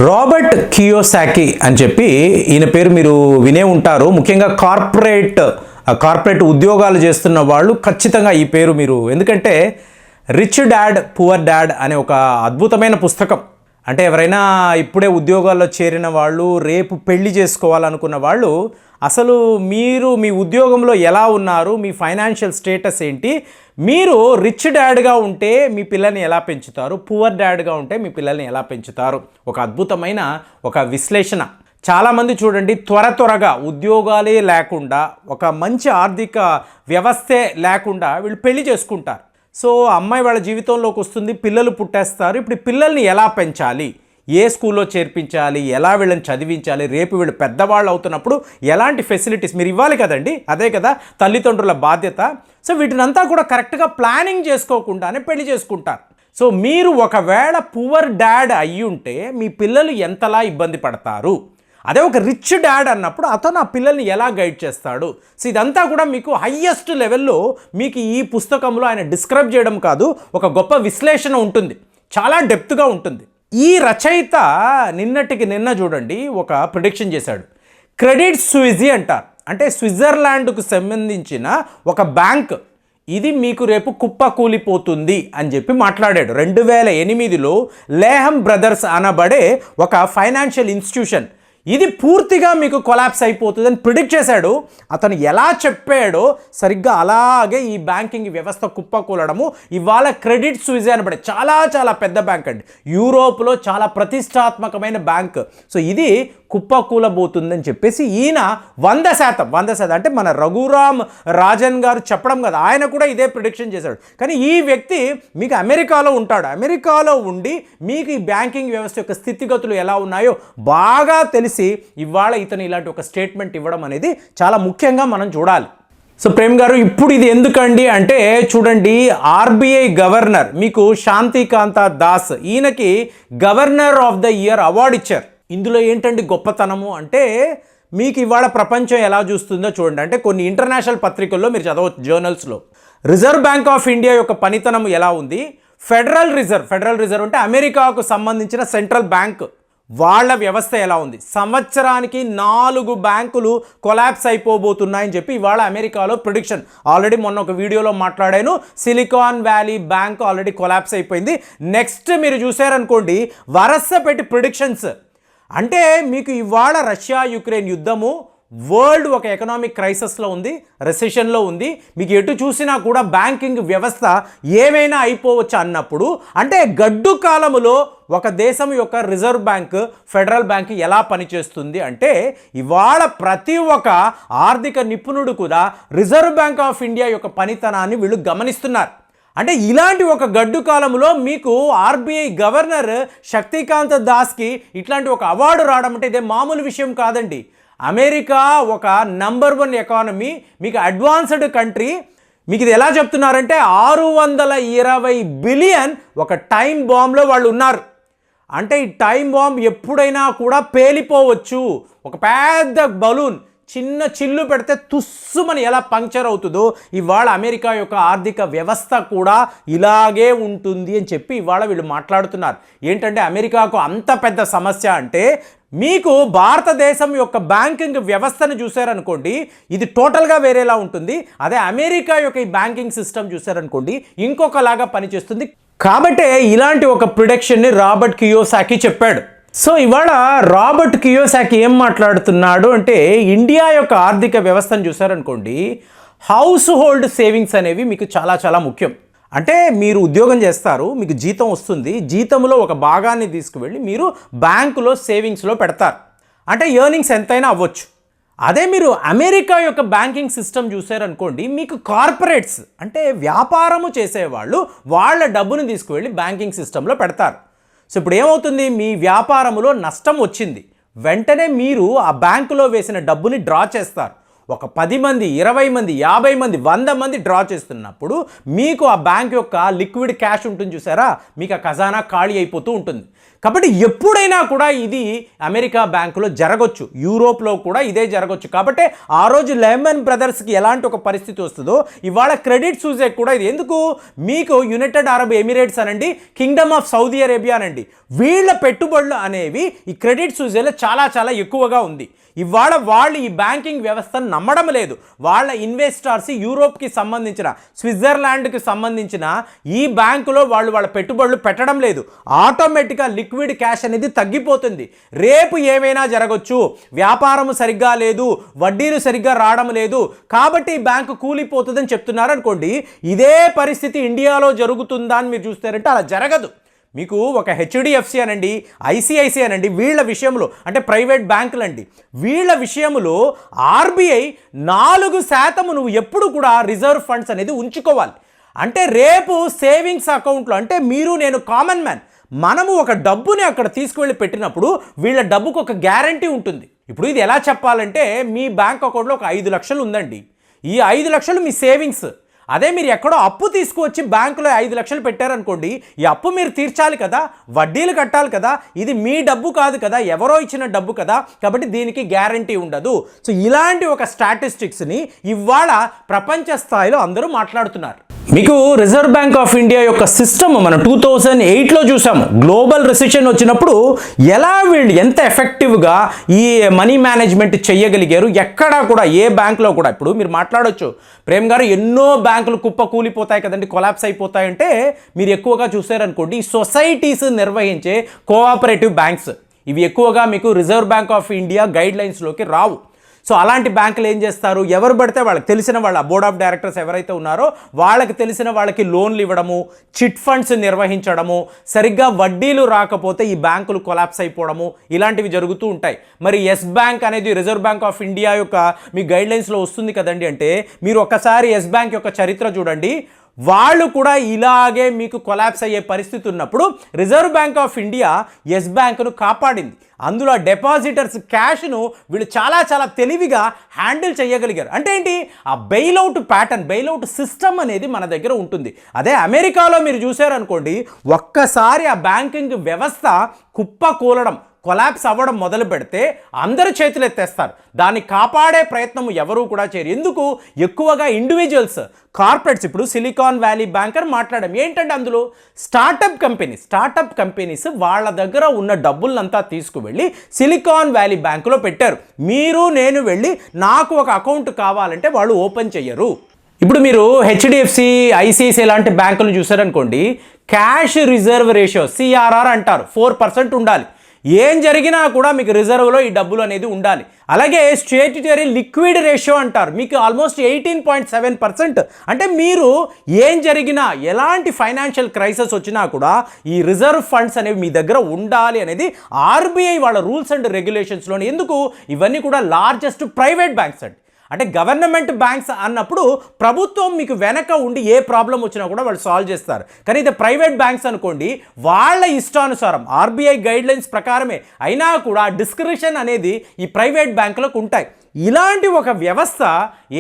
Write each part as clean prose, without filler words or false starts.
Robert Kiyosaki అని చెప్పి ఈయన పేరు మీరు వినే ఉంటారు. ముఖ్యంగా కార్పొరేట్ ఉద్యోగాలు చేస్తున్న వాళ్ళు ఖచ్చితంగా ఈ పేరు మీరు, ఎందుకంటే రిచ్ డాడ్ పువర్ డాడ్ అనే ఒక అద్భుతమైన పుస్తకం. అంటే ఎవరైనా ఇప్పుడే ఉద్యోగాల్లో చేరిన వాళ్ళు, రేపు పెళ్లి చేసుకోవాలనుకున్న వాళ్ళు, అసలు మీరు మీ ఉద్యోగంలో ఎలా ఉన్నారు, మీ ఫైనాన్షియల్ స్టేటస్ ఏంటి, మీరు రిచ్ డాడ్గా ఉంటే మీ పిల్లల్ని ఎలా పెంచుతారు, పువర్ డాడ్గా ఉంటే మీ పిల్లల్ని ఎలా పెంచుతారు, ఒక అద్భుతమైన ఒక విశ్లేషణ. చాలామంది చూడండి, త్వరగా ఉద్యోగాలే లేకుండా, ఒక మంచి ఆర్థిక వ్యవస్థే లేకుండా వీళ్ళు పెళ్లి చేసుకుంటారు. సో అమ్మాయి వాళ్ళ జీవితంలోకి వస్తుంది, పిల్లలు పుట్టేస్తారు. ఇప్పుడు పిల్లల్ని ఎలా పెంచాలి, ఏ స్కూల్లో చేర్పించాలి, ఎలా వీళ్ళని చదివించాలి, రేపు వీళ్ళు పెద్దవాళ్ళు అవుతున్నప్పుడు ఎలాంటి ఫెసిలిటీస్ మీరు ఇవ్వాలి కదండి, అదే కదా తల్లిదండ్రుల బాధ్యత. సో వీటినంతా కూడా కరెక్ట్గా ప్లానింగ్ చేసుకోకుండానే పెళ్లి చేసుకుంటారు. సో మీరు ఒకవేళ పువర్ డాడ్ అయ్యి ఉంటే మీ పిల్లలు ఎంతలా ఇబ్బంది పడతారు, అదే ఒక రిచ్ డాడ్ అన్నప్పుడు అతను ఆ పిల్లల్ని ఎలా గైడ్ చేస్తాడు. సో ఇదంతా కూడా మీకు హయ్యెస్ట్ లెవెల్లో మీకు ఈ పుస్తకంలో ఆయన డిస్క్రైబ్ చేయడం కాదు, ఒక గొప్ప విశ్లేషణ ఉంటుంది, చాలా డెప్త్గా ఉంటుంది. ఈ రచయిత నిన్నటికి నిన్న చూడండి ఒక ప్రిడిక్షన్ చేశాడు. క్రెడిట్ స్విజ్ అంటారు, అంటే స్విట్జర్లాండ్కు సంబంధించిన ఒక బ్యాంక్, ఇది మీకు రేపు కుప్ప కూలిపోతుంది అని చెప్పి మాట్లాడాడు. 2008లో లేహం బ్రదర్స్ అనబడే ఒక ఫైనాన్షియల్ ఇన్స్టిట్యూషన్, ఇది పూర్తిగా మీకు కొలాప్స్ అయిపోతుందని ప్రిడిక్ట్ చేశాడు. అతను ఎలా చెప్పాడో సరిగ్గా అలాగే ఈ బ్యాంకింగ్ వ్యవస్థ కుప్పకూలడము. ఇవాళ క్రెడిట్ స్విజ్ అనబడే చాలా పెద్ద బ్యాంక్ అండి, యూరోప్లో చాలా ప్రతిష్టాత్మకమైన బ్యాంక్. సో ఇది కుప్పకూలబోతుందని చెప్పేసి ఈయన 100% అంటే మన రఘురామ్ రాజన్ గారు చెప్పడం కదా, ఆయన కూడా ఇదే ప్రిడిక్షన్ చేశాడు. కానీ ఈ వ్యక్తి మీకు అమెరికాలో ఉంటాడు, అమెరికాలో ఉండి మీకు ఈ బ్యాంకింగ్ వ్యవస్థ యొక్క స్థితిగతులు ఎలా ఉన్నాయో బాగా తెలిసి ఇవాళ ఇతను ఇలాంటి ఒక స్టేట్మెంట్ ఇవ్వడం అనేది చాలా ముఖ్యంగా మనం చూడాలి. సో ప్రేమ్ గారు, ఇప్పుడు ఇది ఎందుకండి అంటే చూడండి, ఆర్బీఐ గవర్నర్ మీకు శాంతికాంత దాస్, ఈయనకి governor of the year award ఇచ్చారు. ఇందులో ఏంటండి గొప్పతనము అంటే, మీకు ఇవాళ ప్రపంచం ఎలా చూస్తుందో చూడండి. అంటే కొన్ని ఇంటర్నేషనల్ పత్రికల్లో మీరు చదవచ్చు, జర్నల్స్లో రిజర్వ్ బ్యాంక్ ఆఫ్ ఇండియా యొక్క పనితనం ఎలా ఉంది, ఫెడరల్ రిజర్వ్ అంటే అమెరికాకు సంబంధించిన సెంట్రల్ బ్యాంక్, వాళ్ళ వ్యవస్థ ఎలా ఉంది, సంవత్సరానికి 4 బ్యాంకులు కొలాప్స్ అయిపోబోతున్నాయని చెప్పి ఇవాళ అమెరికాలో ప్రిడిక్షన్. ఆల్రెడీ మొన్న ఒక వీడియోలో మాట్లాడాను, silicon valley bank already collapse అయిపోయింది. నెక్స్ట్ మీరు చూసారనుకోండి వరస పెట్టి ప్రిడిక్షన్స్. అంటే మీకు ఇవాళ రష్యా యుక్రెయిన్ యుద్ధము, వరల్డ్ ఒక ఎకనామిక్ క్రైసిస్లో ఉంది, రెసెషన్లో ఉంది, మీకు ఎటు చూసినా కూడా బ్యాంకింగ్ వ్యవస్థ ఏమైనా అయిపోవచ్చు అన్నప్పుడు, అంటే గడ్డు కాలములో ఒక దేశం యొక్క రిజర్వ్ బ్యాంక్, ఫెడరల్ బ్యాంక్ ఎలా పనిచేస్తుంది అంటే, ఇవాళ ప్రతి ఒక్క ఆర్థిక నిపుణుడు కూడా రిజర్వ్ బ్యాంక్ ఆఫ్ ఇండియా యొక్క పనితనాన్ని వీళ్ళు గమనిస్తున్నారు. అంటే ఇలాంటి ఒక గడ్డు కాలంలో మీకు ఆర్బీఐ గవర్నర్ శక్తికాంత దాస్కి ఇట్లాంటి ఒక అవార్డు రావడం అంటే ఇదే మామూలు విషయం కాదండి. అమెరికా ఒక నంబర్ 1 ఎకానమీ, మీకు అడ్వాన్స్డ్ కంట్రీ, మీకు ఇది ఎలా చెప్తున్నారంటే 620 బిలియన్ ఒక టైం బాంబ్లో వాళ్ళు ఉన్నారు. అంటే ఈ టైం బాంబ్ ఎప్పుడైనా కూడా పేలిపోవచ్చు. ఒక పెద్ద బలూన్ చిన్న చిల్లు పెడితే తుస్సుమని ఎలా పంక్చర్ అవుతుందో ఇవాళ అమెరికా యొక్క ఆర్థిక వ్యవస్థ కూడా ఇలాగే ఉంటుంది అని చెప్పి ఇవాళ వీళ్ళు మాట్లాడుతున్నారు. ఏంటంటే అమెరికాకు అంత పెద్ద సమస్య అంటే, మీకు భారతదేశం యొక్క బ్యాంకింగ్ వ్యవస్థను చూసారనుకోండి, ఇది టోటల్గా వేరేలా ఉంటుంది. అదే అమెరికా యొక్క ఈ బ్యాంకింగ్ సిస్టమ్ చూసారనుకోండి ఇంకొకలాగా పనిచేస్తుంది. కాబట్టి ఇలాంటి ఒక ప్రిడిక్షన్ని రాబర్ట్ కియోసాకి చెప్పాడు. సో ఇవాళ రాబర్ట్ కియోసాకి ఏం మాట్లాడుతున్నాడు అంటే, ఇండియా యొక్క ఆర్థిక వ్యవస్థను చూసారనుకోండి, హౌస్ హోల్డ్ సేవింగ్స్ అనేవి మీకు చాలా ముఖ్యం. అంటే మీరు ఉద్యోగం చేస్తారు, మీకు జీతం వస్తుంది, జీతంలో ఒక భాగాన్ని తీసుకువెళ్ళి మీరు బ్యాంకులో సేవింగ్స్లో పెడతారు. అంటే ఎర్నింగ్స్ ఎంతైనా అవ్వచ్చు. అదే మీరు అమెరికా యొక్క బ్యాంకింగ్ సిస్టమ్ చూసారనుకోండి, మీకు కార్పొరేట్స్ అంటే వ్యాపారము చేసేవాళ్ళు వాళ్ళ డబ్బును తీసుకువెళ్ళి బ్యాంకింగ్ సిస్టంలో పెడతారు. సో ఇప్పుడు ఏమవుతుంది, మీ వ్యాపారంలో నష్టం వచ్చింది, వెంటనే మీరు ఆ బ్యాంకులో వేసిన డబ్బుని డ్రా చేస్తారు. ఒక 10 మంది, 20 మంది, 50 మంది, 100 మంది డ్రా చేస్తున్నప్పుడు మీకు ఆ బ్యాంక్ యొక్క లిక్విడ్ క్యాష్ ఉంటుంది చూసారా, మీకు ఆ ఖజానా ఖాళీ అయిపోతూ ఉంటుంది. కాబట్టి ఎప్పుడైనా కూడా ఇది అమెరికా బ్యాంకులో జరగవచ్చు, యూరోప్లో కూడా ఇదే జరగవచ్చు. కాబట్టి ఆ రోజు లెహ్మన్ బ్రదర్స్కి ఎలాంటి ఒక పరిస్థితి వస్తుందో ఇవాళ క్రెడిట్ సూజే కూడా ఇది. ఎందుకు? మీకు యునైటెడ్ అరబ్ ఎమిరేట్స్ అనండి, కింగ్డమ్ ఆఫ్ సౌదీ అరేబియా అనండి, వీళ్ళ పెట్టుబడులు అనేవి ఈ క్రెడిట్ సూజేలో చాలా చాలా ఎక్కువగా ఉంది. ఇవాళ వాళ్ళు ఈ బ్యాంకింగ్ వ్యవస్థను నమ్మడం లేదు. వాళ్ళ ఇన్వెస్టర్స్ యూరోప్కి సంబంధించిన, స్విట్జర్లాండ్కి సంబంధించిన ఈ బ్యాంకులో వాళ్ళ పెట్టుబడులు పెట్టడం లేదు. ఆటోమేటిక్గా లిక్విడ్ క్యాష్ అనేది తగ్గిపోతుంది. రేపు ఏమైనా జరగవచ్చు, వ్యాపారం సరిగ్గా లేదు, వడ్డీలు సరిగ్గా రావడం లేదు, కాబట్టి ఈ బ్యాంకు కూలిపోతుందని చెప్తున్నారు అనుకోండి. ఇదే పరిస్థితి ఇండియాలో జరుగుతుందా అని మీరు చూస్తారంటే అలా జరగదు. మీకు ఒక హెచ్డిఎఫ్సి అనండి, ఐసిఐసి అనండి, వీళ్ళ విషయంలో అంటే ప్రైవేట్ బ్యాంకులు అండి, వీళ్ళ విషయంలో ఆర్బీఐ 4% నువ్వు ఎప్పుడు కూడా రిజర్వ్ ఫండ్స్ అనేది ఉంచుకోవాలి. అంటే రేపు సేవింగ్స్ అకౌంట్లో, అంటే మీరు నేను కామన్ మ్యాన్, మనము ఒక డబ్బుని అక్కడ తీసుకువెళ్ళి పెట్టినప్పుడు వీళ్ళ డబ్బుకు ఒక గ్యారంటీ ఉంటుంది. ఇప్పుడు ఇది ఎలా చెప్పాలంటే, మీ బ్యాంక్ అకౌంట్లో ఒక 5 లక్షలు ఉందండి, ఈ 5 లక్షలు మీ సేవింగ్స్. అదే మీరు ఎక్కడో అప్పు తీసుకువచ్చి బ్యాంకులో 5 లక్షలు పెట్టారనుకోండి, ఈ అప్పు మీరు తీర్చాలి కదా, వడ్డీలు కట్టాలి కదా, ఇది మీ డబ్బు కాదు కదా, ఎవరో ఇచ్చిన డబ్బు కదా, కాబట్టి దీనికి గ్యారంటీ ఉండదు. సో ఇలాంటి ఒక స్టాటిస్టిక్స్ని ఇవాళ ప్రపంచ స్థాయిలో అందరూ మాట్లాడుతున్నారు. మీకు రిజర్వ్ బ్యాంక్ ఆఫ్ ఇండియా యొక్క సిస్టమ్ మనం 2008లో చూసాము. గ్లోబల్ రిసెషన్ వచ్చినప్పుడు ఎలా వీళ్ళు ఎంత ఎఫెక్టివ్గా ఈ మనీ మేనేజ్మెంట్ చేయగలిగారు. ఎక్కడా కూడా ఏ బ్యాంకులో కూడా, ఇప్పుడు మీరు మాట్లాడవచ్చు ప్రేమ్ గారు ఎన్నో బ్యాంకులు కుప్ప కూలిపోతాయి కదండి, కొలాప్స్ అయిపోతాయంటే, మీరు ఎక్కువగా చూసారనుకోండి ఈ సొసైటీస్ నిర్వహించే కోఆపరేటివ్ బ్యాంక్స్, ఇవి ఎక్కువగా మీకు రిజర్వ్ బ్యాంక్ ఆఫ్ ఇండియా గైడ్ లైన్స్లోకి రావు. సో అలాంటి బ్యాంకులు ఏం చేస్తారు, ఎవరు పడితే వాళ్ళకి తెలిసిన వాళ్ళ బోర్డ్ ఆఫ్ డైరెక్టర్స్ ఎవరైతే ఉన్నారో వాళ్ళకి తెలిసిన వాళ్ళకి లోన్లు ఇవ్వడము, చిట్ ఫండ్స్ నిర్వహించడము, సరిగ్గా వడ్డీలు రాకపోతే ఈ బ్యాంకులు కొలాప్స్ అయిపోవడము, ఇలాంటివి జరుగుతూ ఉంటాయి. మరి ఎస్ బ్యాంక్ అనేది రిజర్వ్ బ్యాంక్ ఆఫ్ ఇండియా యొక్క మీ గైడ్లైన్స్లో వస్తుంది కదండి. అంటే మీరు ఒక్కసారి ఎస్ బ్యాంక్ యొక్క చరిత్ర చూడండి, వాళ్ళు కూడా ఇలాగే మీకు కొలాప్స్ అయ్యే పరిస్థితి ఉన్నప్పుడు Reserve Bank of India Yes బ్యాంకును కాపాడింది. అందులో డిపాజిటర్స్ క్యాష్ను వీళ్ళు చాలా చాలా తెలివిగా హ్యాండిల్ చేయగలిగారు. అంటే ఏంటి, ఆ బెయిల్అవుట్ ప్యాటర్న్, బెయిల్అవుట్ సిస్టమ్ అనేది మన దగ్గర ఉంటుంది. అదే అమెరికాలో మీరు చూసారనుకోండి, ఒక్కసారి ఆ బ్యాంకింగ్ వ్యవస్థ కుప్ప కూలడం, కొలాప్స్ అవ్వడం మొదలు పెడితే అందరూ చేతులు ఎత్తేస్తారు. దాన్ని కాపాడే ప్రయత్నం ఎవరూ కూడా చేయరు. ఎందుకు? ఎక్కువగా ఇండివిజువల్స్, కార్పొరేట్స్. ఇప్పుడు సిలికాన్ వ్యాలీ బ్యాంకర్ మాట్లాడడం ఏంటంటే, అందులో స్టార్టప్ కంపెనీస్ వాళ్ళ దగ్గర ఉన్న డబ్బులంతా తీసుకువెళ్ళి సిలికాన్ వ్యాలీ బ్యాంకులో పెట్టారు. మీరు నేను వెళ్ళి నాకు ఒక అకౌంట్ కావాలంటే వాళ్ళు ఓపెన్ చెయ్యరు. ఇప్పుడు మీరు హెచ్డిఎఫ్సి, ఐసిఐసిఐ లాంటి బ్యాంకులు చూసారనుకోండి, క్యాష్ రిజర్వ్ రేషియో సిఆర్ఆర్ అంటారు, 4% ఉండాలి. ఏం జరిగినా కూడా మీకు రిజర్వ్లో ఈ డబ్బులు అనేది ఉండాలి. అలాగే స్టేట్యుటరీ లిక్విడ్ రేషియో అంటారు, మీకు ఆల్మోస్ట్ 18.7%. అంటే మీరు ఏం జరిగినా, ఎలాంటి ఫైనాన్షియల్ క్రైసిస్ వచ్చినా కూడా ఈ రిజర్వ్ ఫండ్స్ అనేవి మీ దగ్గర ఉండాలి అనేది ఆర్బీఐ వాళ్ళ రూల్స్ అండ్ రెగ్యులేషన్స్లోని. ఎందుకు? ఇవన్నీ కూడా లార్జెస్ట్ ప్రైవేట్ బ్యాంక్స్ అండి. అంటే గవర్నమెంట్ బ్యాంక్స్ అన్నప్పుడు ప్రభుత్వం మీకు వెనక ఉండి ఏ ప్రాబ్లం వచ్చినా కూడా వాళ్ళు సాల్వ్ చేస్తారు. కానీ ఇది ప్రైవేట్ బ్యాంక్స్ అనుకోండి, వాళ్ళ ఇష్టానుసారం ఆర్బీఐ గైడ్లైన్స్ ప్రకారమే అయినా కూడా డిస్క్రిషన్ అనేది ఈ ప్రైవేట్ బ్యాంకులకు ఉంటాయి. ఇలాంటి ఒక వ్యవస్థ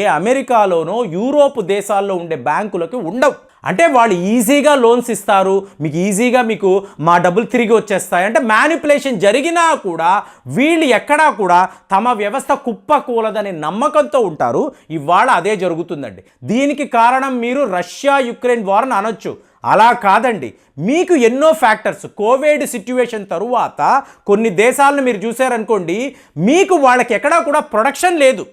ఏ అమెరికాలోనో యూరోప్ దేశాల్లో ఉండే బ్యాంకులకు ఉండవు. అంటే వాళ్ళు ఈజీగా లోన్స్ ఇస్తారు, మీకు ఈజీగా మీకు మా డబ్బులు తిరిగి వచ్చేస్తాయి. అంటే మ్యానిపులేషన్ జరిగినా కూడా వీళ్ళు ఎక్కడా కూడా తమ వ్యవస్థ కుప్పకూలదనే నమ్మకంతో ఉంటారు. ఇవాళ అదే జరుగుతుందండి. దీనికి కారణం మీరు రష్యా యుక్రెయిన్ వార్ అని అనొచ్చు, అలా కాదండి. మీకు ఎన్నో ఫ్యాక్టర్స్, కోవిడ్ సిచ్యువేషన్ తరువాత కొన్ని దేశాలను మీరు చూసారనుకోండి, మీకు వాళ్ళకి ఎక్కడా కూడా ప్రొడక్షన్ లేదు.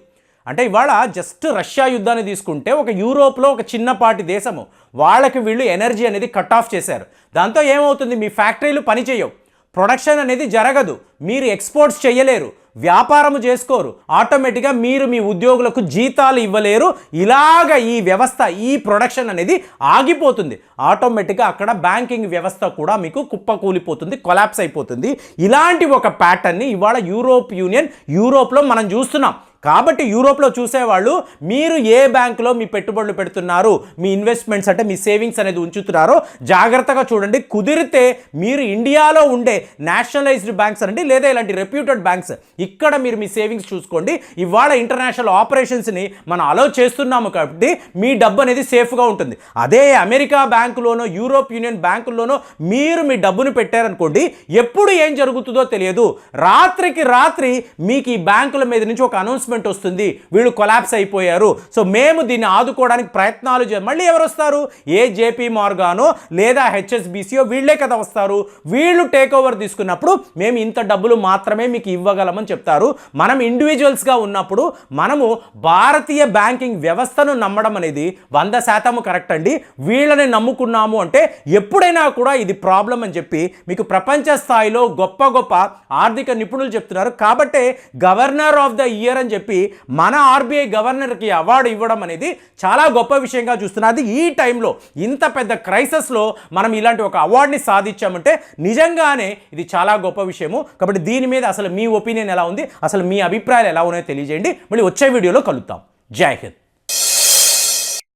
అంటే ఇవాళ జస్ట్ రష్యా యుద్ధాన్ని తీసుకుంటే ఒక యూరోప్లో ఒక చిన్నపాటి దేశము, వాళ్ళకి వీళ్ళు ఎనర్జీ అనేది కట్ ఆఫ్ చేశారు. దాంతో ఏమవుతుంది, మీ ఫ్యాక్టరీలు పనిచేయవు, ప్రొడక్షన్ అనేది జరగదు, మీరు ఎక్స్పోర్ట్స్ చేయలేరు, వ్యాపారము చేసుకోరు, ఆటోమేటిక్గా మీరు మీ ఉద్యోగులకు జీతాలు ఇవ్వలేరు. ఇలాగ ఈ వ్యవస్థ, ఈ ప్రొడక్షన్ అనేది ఆగిపోతుంది. ఆటోమేటిక్గా అక్కడ బ్యాంకింగ్ వ్యవస్థ కూడా మీకు కుప్పకూలిపోతుంది, కొలాప్స్ అయిపోతుంది. ఇలాంటి ఒక ప్యాటర్న్ని ఇవాళ యూరోప్ యూనియన్, యూరోప్లో మనం చూస్తున్నాం. కాబట్టి యూరోప్లో చూసేవాళ్ళు మీరు ఏ బ్యాంకులో మీ పెట్టుబడులు పెడుతున్నారు, మీ ఇన్వెస్ట్మెంట్స్ అంటే మీ సేవింగ్స్ అనేది ఉంచుతున్నారో జాగ్రత్తగా చూడండి. కుదిరితే మీరు ఇండియాలో ఉండే నేషనలైజ్డ్ బ్యాంక్స్ అండి లేదా ఇలాంటి రెప్యూటెడ్ బ్యాంక్స్ ఇక్కడ మీరు మీ సేవింగ్స్ చూసుకోండి. ఇవాళ ఇంటర్నేషనల్ ఆపరేషన్స్ని మనం అలౌ చేస్తున్నాము కాబట్టి మీ డబ్బు అనేది సేఫ్గా ఉంటుంది. అదే అమెరికా బ్యాంకులోనో యూరోప్ యూనియన్ బ్యాంకుల్లోనో మీరు మీ డబ్బును పెట్టారనుకోండి, ఎప్పుడు ఏం జరుగుతుందో తెలియదు. రాత్రికి రాత్రి మీకు ఈ బ్యాంకుల మీద నుంచి ఒక అనౌన్స్మెంట్ వస్తుంది, వీళ్ళు కొలాప్స్ అయిపోయారు, సో మేము దీన్ని ఆదుకోవడానికి ప్రయత్నాలు మళ్ళీ ఎవరు వస్తారు? ఏ జేపీ మార్గానో లేదా హెచ్ఎస్బిసియో వీళ్ళే కదా వస్తారు. వీళ్ళు టేక్ ఓవర్ తీసుకున్నప్పుడు మేము ఇంత డబ్బులు మాత్రమే మీకు ఇవ్వగలమని చెప్తారు. మనం ఇండివిజువల్స్గా ఉన్నప్పుడు మనము భారతీయ బ్యాంకింగ్ వ్యవస్థను నమ్మడం అనేది 100% కరెక్ట్ అండి. వీళ్ళని నమ్ముకున్నాము అంటే ఎప్పుడైనా కూడా ఇది ప్రాబ్లం అని చెప్పి మీకు ప్రపంచ స్థాయిలో గొప్ప గొప్ప ఆర్థిక నిపుణులు చెప్తున్నారు. కాబట్టే గవర్నర్ ఆఫ్ ద ఇయర్ అని చెప్పి మన ఆర్బీఐ గవర్నర్కి అవార్డు ఇవ్వడం అనేది చాలా గొప్ప విషయంగా చూస్తున్నారు. అది ఈ టైంలో ఇంత పెద్ద క్రైసిస్లో మనం ఇలాంటి ఒక అవార్డుని సాధించామంటే నిజంగానే ఇది చాలా గొప్ప విషయము. కాబట్టి దీని మీద అసలు మీ ఒపీనియన్ ఎలా ఉంది, అసలు మీ అభిప్రాయాలు ఎలా ఉన్నాయో తెలియజేయండి. మళ్ళీ వచ్చే వీడియోలో కలుద్దాం. జై హింద్.